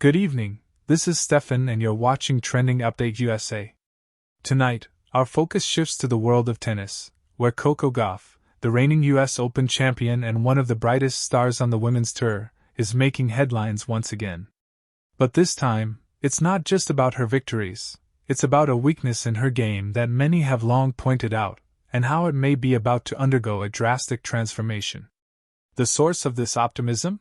Good evening, this is Steffan and you're watching Trending Update USA. Tonight, our focus shifts to the world of tennis, where Coco Gauff, the reigning US Open champion and one of the brightest stars on the women's tour, is making headlines once again. But this time, it's not just about her victories, it's about a weakness in her game that many have long pointed out, and how it may be about to undergo a drastic transformation. The source of this optimism?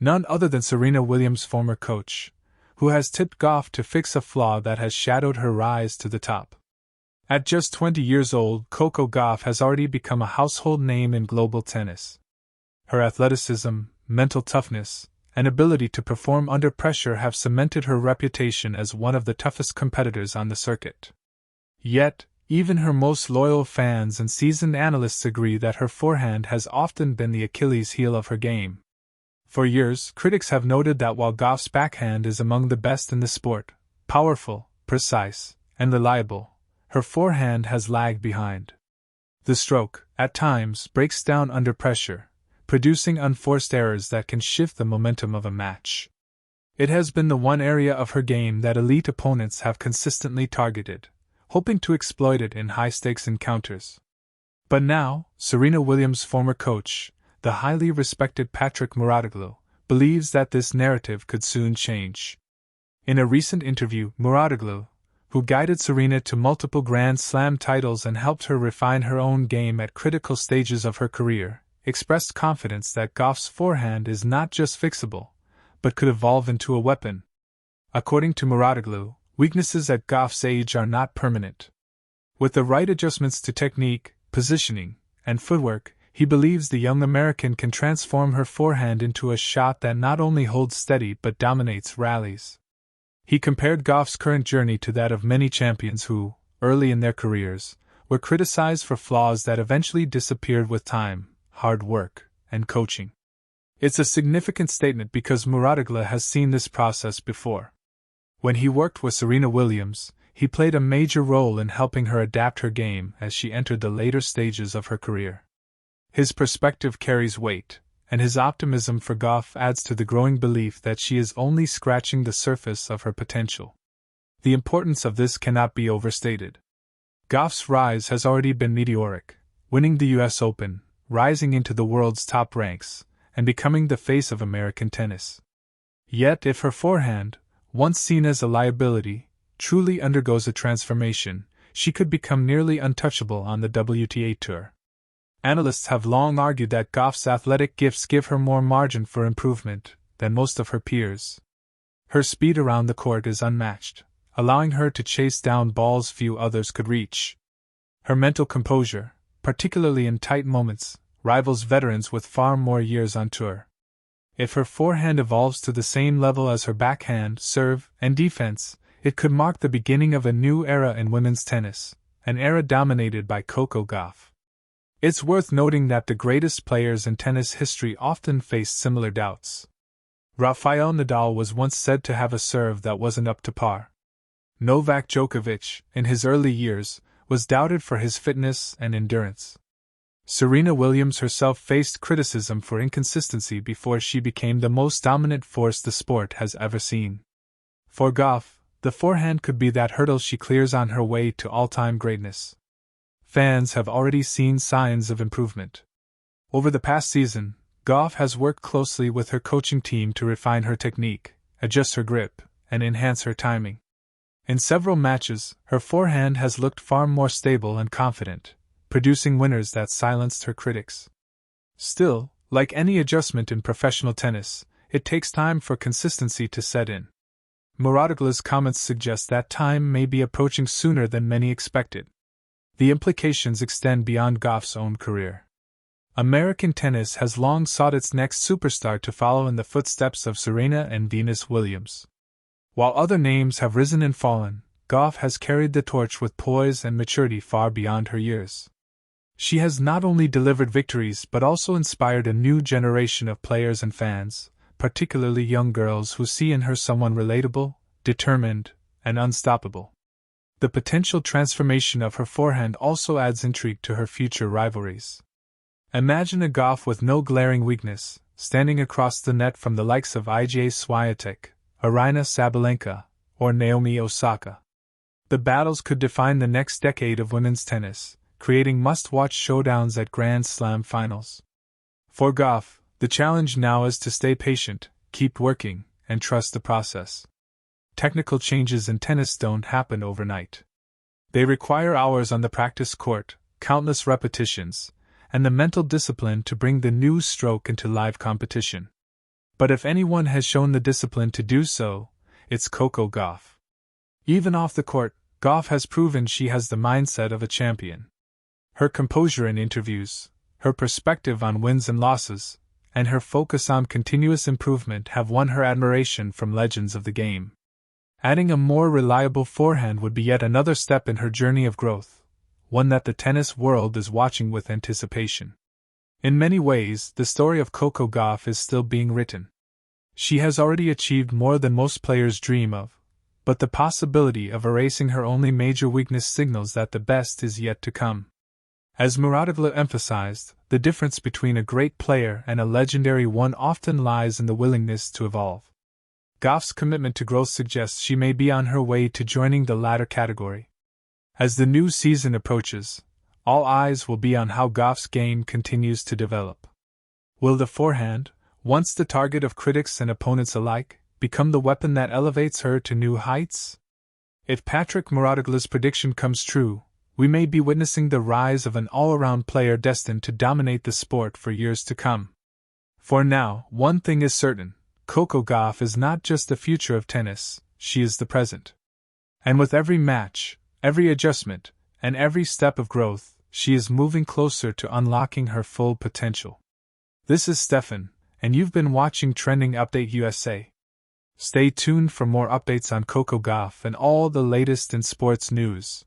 None other than Serena Williams' former coach, who has tipped Gauff to fix a flaw that has shadowed her rise to the top. At just 20 years old, Coco Gauff has already become a household name in global tennis. Her athleticism, mental toughness, and ability to perform under pressure have cemented her reputation as one of the toughest competitors on the circuit. Yet, even her most loyal fans and seasoned analysts agree that her forehand has often been the Achilles heel of her game. For years, critics have noted that while Gauff's backhand is among the best in the sport, powerful, precise, and reliable, her forehand has lagged behind. The stroke, at times, breaks down under pressure, producing unforced errors that can shift the momentum of a match. It has been the one area of her game that elite opponents have consistently targeted, hoping to exploit it in high-stakes encounters. But now, Serena Williams' former coach, the highly respected Mouratoglou, believes that this narrative could soon change. In a recent interview, Mouratoglou, who guided Serena to multiple Grand Slam titles and helped her refine her own game at critical stages of her career, expressed confidence that Gauff's forehand is not just fixable, but could evolve into a weapon. According to Mouratoglou, weaknesses at Gauff's age are not permanent. With the right adjustments to technique, positioning, and footwork, he believes the young American can transform her forehand into a shot that not only holds steady but dominates rallies. He compared Gauff's current journey to that of many champions who, early in their careers, were criticized for flaws that eventually disappeared with time, hard work, and coaching. It's a significant statement because Mouratoglou has seen this process before. When he worked with Serena Williams, he played a major role in helping her adapt her game as she entered the later stages of her career. His perspective carries weight, and his optimism for Gauff adds to the growing belief that she is only scratching the surface of her potential. The importance of this cannot be overstated. Gauff's rise has already been meteoric, winning the US Open, rising into the world's top ranks, and becoming the face of American tennis. Yet if her forehand, once seen as a liability, truly undergoes a transformation, she could become nearly untouchable on the WTA Tour. Analysts have long argued that Gauff's athletic gifts give her more margin for improvement than most of her peers. Her speed around the court is unmatched, allowing her to chase down balls few others could reach. Her mental composure, particularly in tight moments, rivals veterans with far more years on tour. If her forehand evolves to the same level as her backhand, serve, and defense, it could mark the beginning of a new era in women's tennis, an era dominated by Coco Gauff. It's worth noting that the greatest players in tennis history often faced similar doubts. Rafael Nadal was once said to have a serve that wasn't up to par. Novak Djokovic, in his early years, was doubted for his fitness and endurance. Serena Williams herself faced criticism for inconsistency before she became the most dominant force the sport has ever seen. For Gauff, the forehand could be that hurdle she clears on her way to all-time greatness. Fans have already seen signs of improvement. Over the past season, Gauff has worked closely with her coaching team to refine her technique, adjust her grip, and enhance her timing. In several matches, her forehand has looked far more stable and confident, producing winners that silenced her critics. Still, like any adjustment in professional tennis, it takes time for consistency to set in. Mouratoglou's comments suggest that time may be approaching sooner than many expected. The implications extend beyond Gauff's own career. American tennis has long sought its next superstar to follow in the footsteps of Serena and Venus Williams. While other names have risen and fallen, Gauff has carried the torch with poise and maturity far beyond her years. She has not only delivered victories but also inspired a new generation of players and fans, particularly young girls who see in her someone relatable, determined, and unstoppable. The potential transformation of her forehand also adds intrigue to her future rivalries. Imagine a Gauff with no glaring weakness, standing across the net from the likes of Iga Swiatek, Aryna Sabalenka, or Naomi Osaka. The battles could define the next decade of women's tennis, creating must-watch showdowns at Grand Slam finals. For Gauff, the challenge now is to stay patient, keep working, and trust the process. Technical changes in tennis don't happen overnight. They require hours on the practice court, countless repetitions, and the mental discipline to bring the new stroke into live competition. But if anyone has shown the discipline to do so, it's Coco Gauff. Even off the court, Gauff has proven she has the mindset of a champion. Her composure in interviews, her perspective on wins and losses, and her focus on continuous improvement have won her admiration from legends of the game. Adding a more reliable forehand would be yet another step in her journey of growth, one that the tennis world is watching with anticipation. In many ways, the story of Coco Gauff is still being written. She has already achieved more than most players dream of, but the possibility of erasing her only major weakness signals that the best is yet to come. As Mouratoglou emphasized, the difference between a great player and a legendary one often lies in the willingness to evolve. Gauff's commitment to growth suggests she may be on her way to joining the latter category. As the new season approaches, all eyes will be on how Gauff's game continues to develop. Will the forehand, once the target of critics and opponents alike, become the weapon that elevates her to new heights? If Patrick Mouratoglou's prediction comes true, we may be witnessing the rise of an all-around player destined to dominate the sport for years to come. For now, one thing is certain: Coco Gauff is not just the future of tennis, she is the present. And with every match, every adjustment, and every step of growth, she is moving closer to unlocking her full potential. This is Steffan, and you've been watching Trending Update USA. Stay tuned for more updates on Coco Gauff and all the latest in sports news.